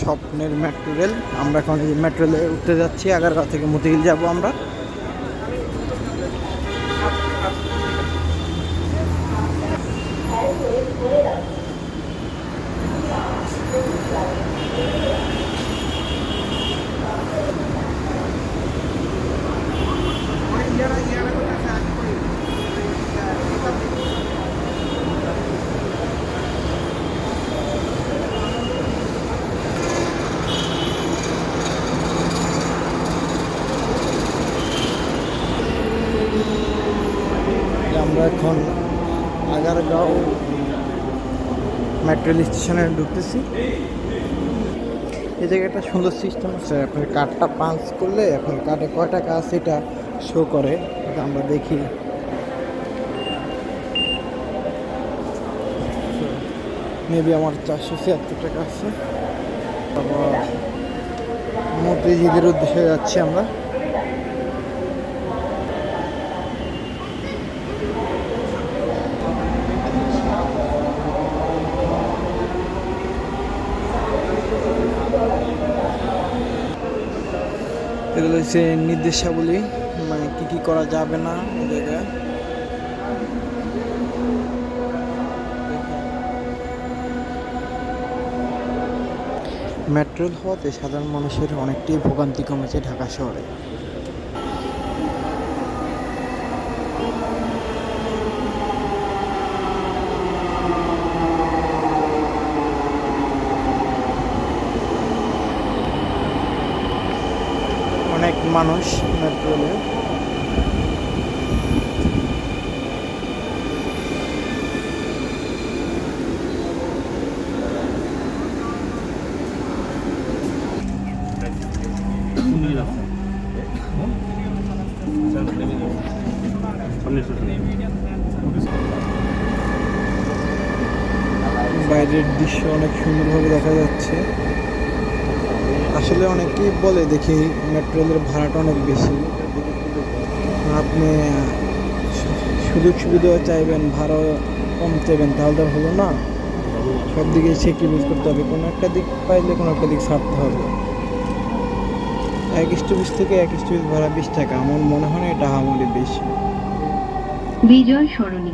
স্বপ্নের metro rail. আমরা এখন এই মেট্রো রেলে উঠতে যাচ্ছি। আগারগাঁও থেকে মতিঝিল যাব আমরা। আমরা এখন আগারগাঁও মেট্রো রেল স্টেশনে ঢুকতেছি। এই জায়গায় একটা সুন্দর সিস্টেম আছে, আপনার কার্ডটা পাঞ্চ করলে আপনার কার্ডে কয় টাকা আছে এটা শো করে। আমরা দেখি মেবি আমার 476 টাকা আছে। তারপর মতিঝিলের উদ্দেশ্যে যাচ্ছি আমরা। এগুলো হচ্ছে নির্দেশাবলী, মানে কী কী করা যাবে না এই জায়গায়। মেট্রো রেল হওয়াতে সাধারণ মানুষের অনেকটাই ভোগান্তি কমেছে ঢাকা শহরে। অনেক মানুষ মেট্রো রেলে। বাইরের দৃশ্য অনেক সুন্দরভাবে দেখা যাচ্ছে। আসলে অনেকেই বলে দেখি মেট্রো রেলের ভাড়াটা অনেক বেশি। আপনি সুযোগ সুবিধাও চাইবেন, ভাড়াও কম চাইবেন, তাহলে তো হলো না। সব দিকে স্যাক্রিফাইস করতে হবে, কোনো একটা দিক পাইলে কোনো একটা দিক ছাড়তে হবে। 1:20 থেকে 1:20 ভাড়া 20 টাকা, আমার মনে হয় না এটা আমাদের বেশি। বিজয় সরণি